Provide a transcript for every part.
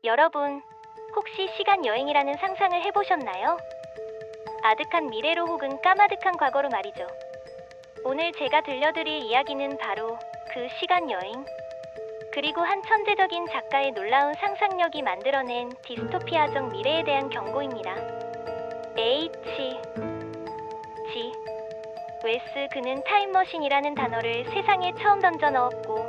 여러분, 혹시 시간 여행이라는 상상을 해보셨나요? 아득한 미래로 혹은 까마득한 과거로 말이죠. 오늘 제가 들려드릴 이야기는 바로 그 시간 여행, 그리고 한 천재적인 작가의 놀라운 상상력이 만들어낸 디스토피아적 미래에 대한 경고입니다. H. G. 웨스 그는 타임머신이라는 단어를 세상에 처음 던져 넣었고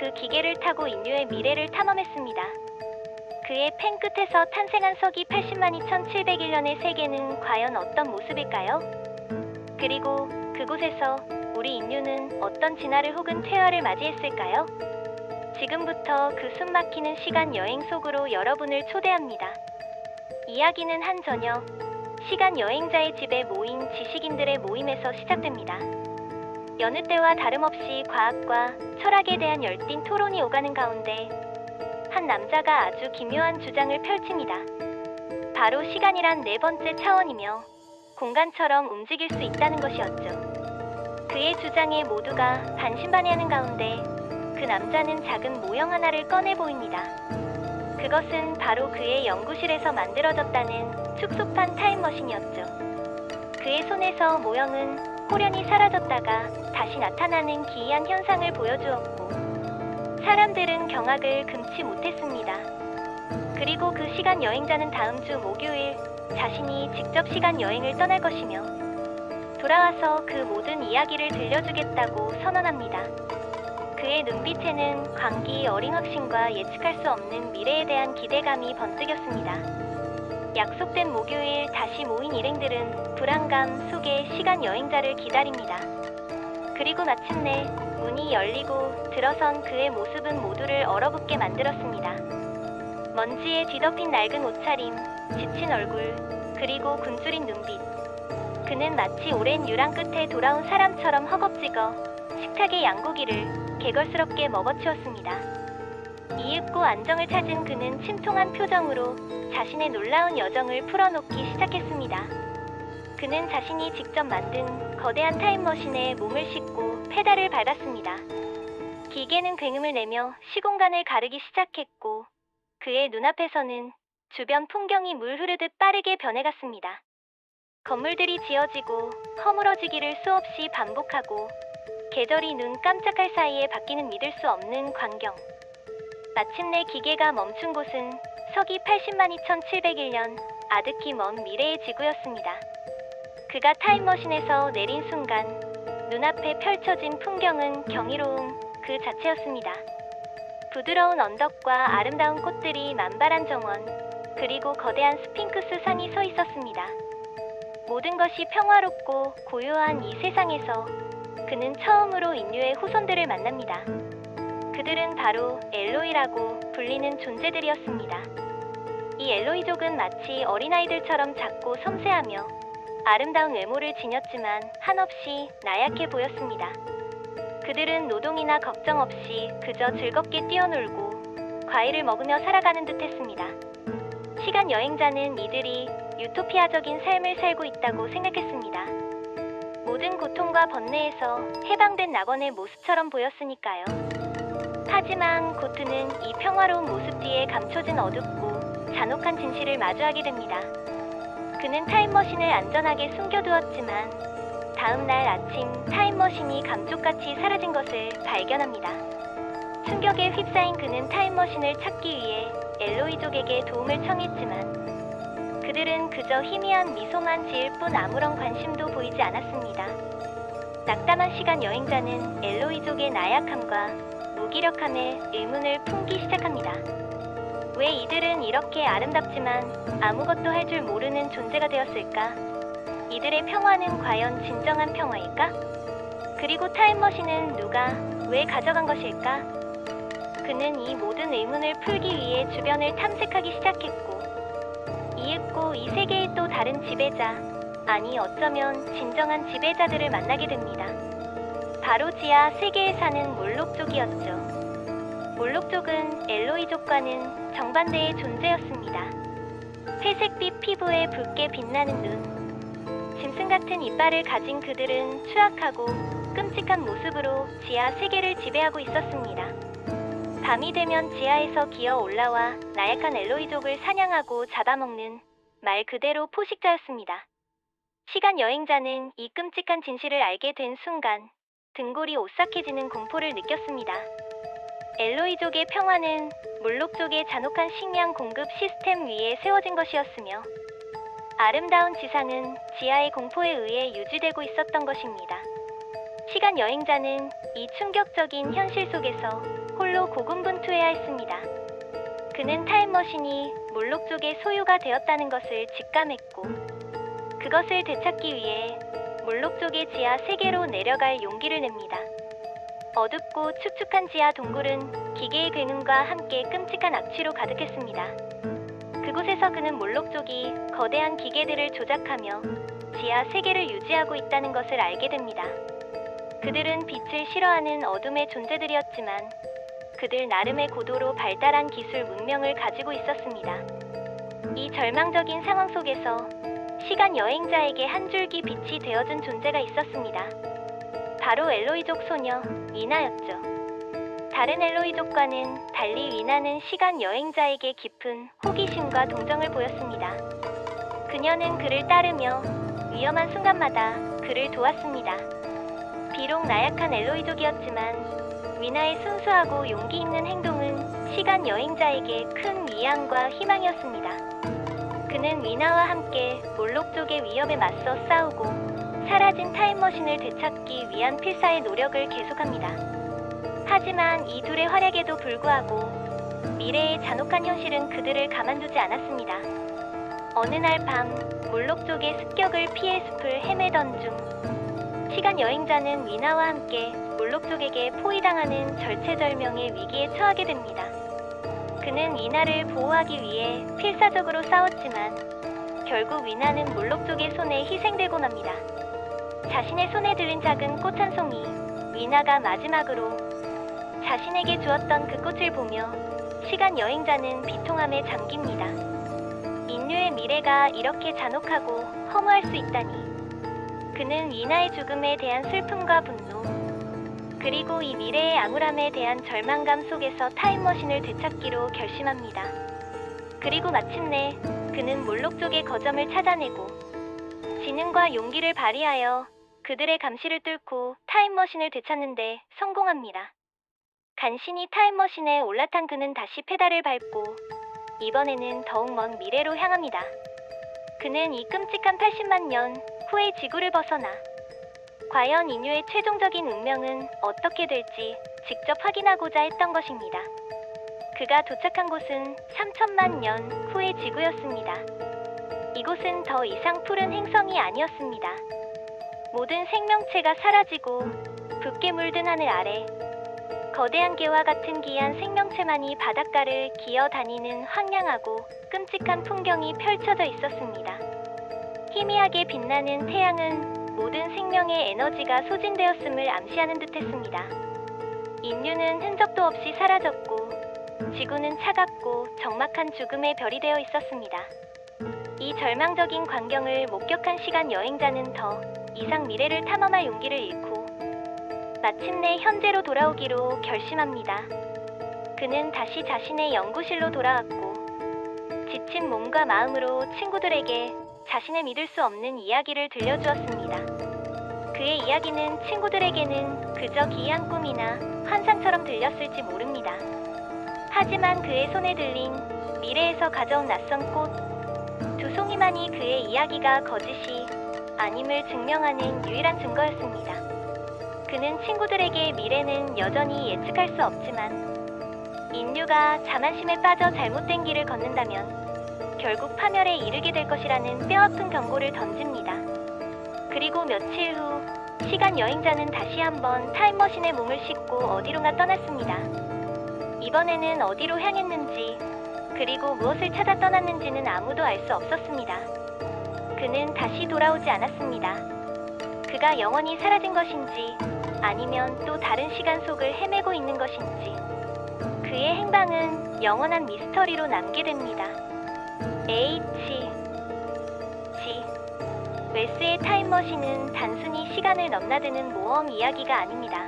그 기계를 타고 인류의 미래를 탐험했습니다. 그의 펜 끝에서 탄생한 서기 80만 2701년의 세계는 과연 어떤 모습일까요? 그리고 그곳에서 우리 인류는 어떤 진화를 혹은 퇴화를 맞이했을까요? 지금부터 그 숨막히는 시간 여행 속으로 여러분을 초대합니다. 이야기는 한 저녁, 시간 여행자의 집에 모인 지식인들의 모임에서 시작됩니다. 여느 때와 다름없이 과학과 철학에 대한 열띤 토론이 오가는 가운데 한 남자가 아주 기묘한 주장을 펼칩니다. 바로 시간이란 네 번째 차원이며 공간처럼 움직일 수 있다는 것이었죠. 그의 주장에 모두가 반신반의하는 가운데 그 남자는 작은 모형 하나를 꺼내 보입니다. 그것은 바로 그의 연구실에서 만들어졌다는 축소판 타임머신이었죠. 그의 손에서 모형은 호련히 사라졌다가 다시 나타나는 기이한 현상을 보여주었고 사람들은 경악을 금치 못했습니다. 그리고 그 시간 여행자는 다음 주 목요일 자신이 직접 시간 여행을 떠날 것이며 돌아와서 그 모든 이야기를 들려주겠다고 선언합니다. 그의 눈빛에는 광기 어린 확신과 예측할 수 없는 미래에 대한 기대감이 번뜩였습니다. 약속된 목요일 다시 모인 일행들은 불안감 속에 시간 여행자를 기다립니다. 그리고 마침내 문이 열리고 들어선 그의 모습은 모두를 얼어붙게 만들었습니다. 먼지에 뒤덮인 낡은 옷차림, 지친 얼굴, 그리고 굶주린 눈빛. 그는 마치 오랜 유랑 끝에 돌아온 사람처럼 허겁지겁 식탁의 양고기를 개걸스럽게 먹어치웠습니다. 이윽고 안정을 찾은 그는 침통한 표정으로 자신의 놀라운 여정을 풀어놓기 시작했습니다. 그는 자신이 직접 만든 거대한 타임머신에 몸을 싣고 페달을 밟았습니다. 기계는 굉음을 내며 시공간을 가르기 시작했고 그의 눈앞에서는 주변 풍경이 물 흐르듯 빠르게 변해갔습니다. 건물들이 지어지고 허물어지기를 수없이 반복하고 계절이 눈 깜짝할 사이에 바뀌는 믿을 수 없는 광경. 마침내 기계가 멈춘 곳은 서기 80만 2701년 아득히 먼 미래의 지구였습니다. 그가 타임머신에서 내린 순간 눈앞에 펼쳐진 풍경은 경이로움 그 자체였습니다. 부드러운 언덕과 아름다운 꽃들이 만발한 정원, 그리고 거대한 스핑크스 산이 서 있었습니다. 모든 것이 평화롭고 고요한 이 세상에서 그는 처음으로 인류의 후손들을 만납니다. 그들은 바로 엘로이라고 불리는 존재들이었습니다. 이 엘로이족은 마치 어린아이들처럼 작고 섬세하며 아름다운 외모를 지녔지만 한없이 나약해 보였습니다. 그들은 노동이나 걱정 없이 그저 즐겁게 뛰어놀고 과일을 먹으며 살아가는 듯했습니다. 시간 여행자는 이들이 유토피아적인 삶을 살고 있다고 생각했습니다. 모든 고통과 번뇌에서 해방된 낙원의 모습처럼 보였으니까요. 하지만 고트는 이 평화로운 모습 뒤에 감춰진 어둡고 잔혹한 진실을 마주하게 됩니다. 그는 타임머신을 안전하게 숨겨두었지만 다음 날 아침 타임머신이 감쪽같이 사라진 것을 발견합니다. 충격에 휩싸인 그는 타임머신을 찾기 위해 엘로이족에게 도움을 청했지만 그들은 그저 희미한 미소만 지을 뿐 아무런 관심도 보이지 않았습니다. 낙담한 시간 여행자는 엘로이족의 나약함과 무기력함에 의문을 품기 시작합니다. 왜 이들은 이렇게 아름답지만 아무것도 할 줄 모르는 존재가 되었을까? 이들의 평화는 과연 진정한 평화일까? 그리고 타임머신은 누가, 왜 가져간 것일까? 그는 이 모든 의문을 풀기 위해 주변을 탐색하기 시작했고 이윽고 이 세계의 또 다른 지배자, 아니 어쩌면 진정한 지배자들을 만나게 됩니다. 바로 지하 세계에 사는 몰록족이었죠. 몰록족은 엘로이족과는 정반대의 존재였습니다. 회색빛 피부에 붉게 빛나는 눈, 짐승 같은 이빨을 가진 그들은 추악하고 끔찍한 모습으로 지하 세계를 지배하고 있었습니다. 밤이 되면 지하에서 기어 올라와 나약한 엘로이족을 사냥하고 잡아먹는 말 그대로 포식자였습니다. 시간 여행자는 이 끔찍한 진실을 알게 된 순간 등골이 오싹해지는 공포를 느꼈습니다. 엘로이족의 평화는 몰록족의 잔혹한 식량 공급 시스템 위에 세워진 것이었으며 아름다운 지상은 지하의 공포에 의해 유지되고 있었던 것입니다. 시간 여행자는 이 충격적인 현실 속에서 홀로 고군분투해야 했습니다. 그는 타임머신이 몰록족의 소유가 되었다는 것을 직감했고 그것을 되찾기 위해 몰록족의 지하 세계로 내려갈 용기를 냅니다. 어둡고 축축한 지하 동굴은 기계의 굉음과 함께 끔찍한 악취로 가득했습니다. 그곳에서 그는 몰록족이 거대한 기계들을 조작하며 지하 세계를 유지하고 있다는 것을 알게 됩니다. 그들은 빛을 싫어하는 어둠의 존재들이었지만 그들 나름의 고도로 발달한 기술 문명을 가지고 있었습니다. 이 절망적인 상황 속에서 시간 여행자에게 한 줄기 빛이 되어준 존재가 있었습니다. 바로 엘로이족 소녀 위나였죠. 다른 엘로이족과는 달리 위나는 시간 여행자에게 깊은 호기심과 동정을 보였습니다. 그녀는 그를 따르며 위험한 순간마다 그를 도왔습니다. 비록 나약한 엘로이족이었지만 위나의 순수하고 용기 있는 행동은 시간 여행자에게 큰 위안과 희망이었습니다. 그는 위나와 함께 몰록족의 위협에 맞서 싸우고 사라진 타임머신을 되찾기 위한 필사의 노력을 계속합니다. 하지만 이 둘의 활약에도 불구하고 미래의 잔혹한 현실은 그들을 가만두지 않았습니다. 어느 날 밤 몰록족의 습격을 피해 숲을 헤매던 중 시간 여행자는 위나와 함께 몰록족에게 포위당하는 절체절명의 위기에 처하게 됩니다. 그는 위나를 보호하기 위해 필사적으로 싸웠지만 결국 위나는 몰록족의 손에 희생되고 맙니다. 자신의 손에 들린 작은 꽃 한 송이, 위나가 마지막으로 자신에게 주었던 그 꽃을 보며 시간 여행자는 비통함에 잠깁니다. 인류의 미래가 이렇게 잔혹하고 허무할 수 있다니. 그는 위나의 죽음에 대한 슬픔과 분노, 그리고 이 미래의 암울함에 대한 절망감 속에서 타임머신을 되찾기로 결심합니다. 그리고 마침내 그는 몰록족의 거점을 찾아내고 지능과 용기를 발휘하여 그들의 감시를 뚫고 타임머신을 되찾는데 성공합니다. 간신히 타임머신에 올라탄 그는 다시 페달을 밟고 이번에는 더욱 먼 미래로 향합니다. 그는 이 끔찍한 80만 년 후의 지구를 벗어나 과연 인류의 최종적인 운명은 어떻게 될지 직접 확인하고자 했던 것입니다. 그가 도착한 곳은 3천만 년 후의 지구였습니다. 이곳은 더 이상 푸른 행성이 아니었습니다. 모든 생명체가 사라지고 붉게 물든 하늘 아래 거대한 개와 같은 기이한 생명체만이 바닷가를 기어다니는 황량하고 끔찍한 풍경이 펼쳐져 있었습니다. 희미하게 빛나는 태양은 모든 생명의 에너지가 소진되었음을 암시하는 듯했습니다. 인류는 흔적도 없이 사라졌고 지구는 차갑고 적막한 죽음의 별이 되어 있었습니다. 이 절망적인 광경을 목격한 시간 여행자는 더 이상 미래를 탐험할 용기를 잃고 마침내 현재로 돌아오기로 결심합니다. 그는 다시 자신의 연구실로 돌아왔고 지친 몸과 마음으로 친구들에게 자신의 믿을 수 없는 이야기를 들려주었습니다. 그의 이야기는 친구들에게는 그저 기이한 꿈이나 환상처럼 들렸을지 모릅니다. 하지만 그의 손에 들린 미래에서 가져온 낯선 꽃 두 송이만이 그의 이야기가 거짓이 아님을 증명하는 유일한 증거였습니다. 그는 친구들에게 미래는 여전히 예측할 수 없지만 인류가 자만심에 빠져 잘못된 길을 걷는다면 결국 파멸에 이르게 될 것이라는 뼈아픈 경고를 던집니다. 그리고 며칠 후 시간 여행자는 다시 한번 타임머신에 몸을 싣고 어디론가 떠났습니다. 이번에는 어디로 향했는지 그리고 무엇을 찾아 떠났는지는 아무도 알 수 없었습니다. 그는 다시 돌아오지 않았습니다. 그가 영원히 사라진 것인지 아니면 또 다른 시간 속을 헤매고 있는 것인지 그의 행방은 영원한 미스터리로 남게 됩니다. H. G. 웨스의 타임머신은 단순히 시간을 넘나드는 모험 이야기가 아닙니다.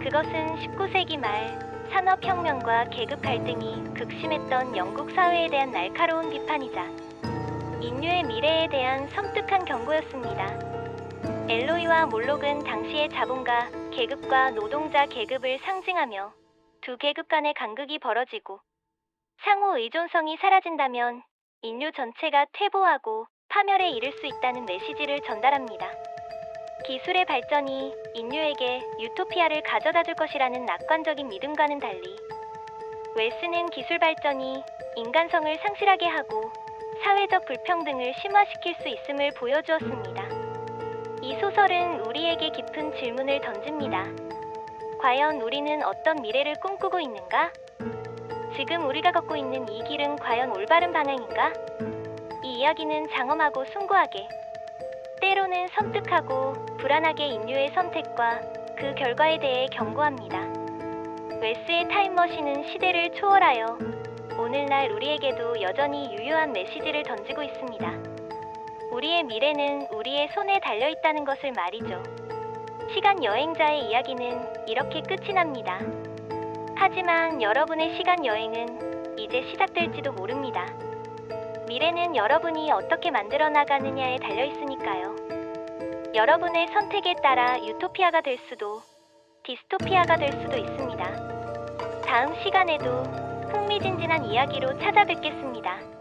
그것은 19세기 말 산업혁명과 계급 갈등이 극심했던 영국 사회에 대한 날카로운 비판이자 인류의 미래에 대한 섬뜩한 경고였습니다. 엘로이와 몰록은 당시의 자본가 계급과 노동자 계급을 상징하며 두 계급 간의 간극이 벌어지고 상호 의존성이 사라진다면 인류 전체가 퇴보하고 파멸에 이를 수 있다는 메시지를 전달합니다. 기술의 발전이 인류에게 유토피아를 가져다 줄 것이라는 낙관적인 믿음과는 달리 웨스는 기술 발전이 인간성을 상실하게 하고 사회적 불평등을 심화시킬 수 있음을 보여주었습니다. 이 소설은 우리에게 깊은 질문을 던집니다. 과연 우리는 어떤 미래를 꿈꾸고 있는가? 지금 우리가 걷고 있는 이 길은 과연 올바른 방향인가? 이 이야기는 장엄하고 숭고하게, 때로는 섬뜩하고 불안하게 인류의 선택과 그 결과에 대해 경고합니다. 웨스의 타임머신은 시대를 초월하여 오늘날 우리에게도 여전히 유효한 메시지를 던지고 있습니다. 우리의 미래는 우리의 손에 달려 있다는 것을 말이죠. 시간 여행자의 이야기는 이렇게 끝이 납니다. 하지만 여러분의 시간 여행은 이제 시작될지도 모릅니다. 미래는 여러분이 어떻게 만들어 나가느냐에 달려 있으니까요. 여러분의 선택에 따라 유토피아가 될 수도 디스토피아가 될 수도 있습니다. 다음 시간에도 흥미진진한 이야기로 찾아뵙겠습니다.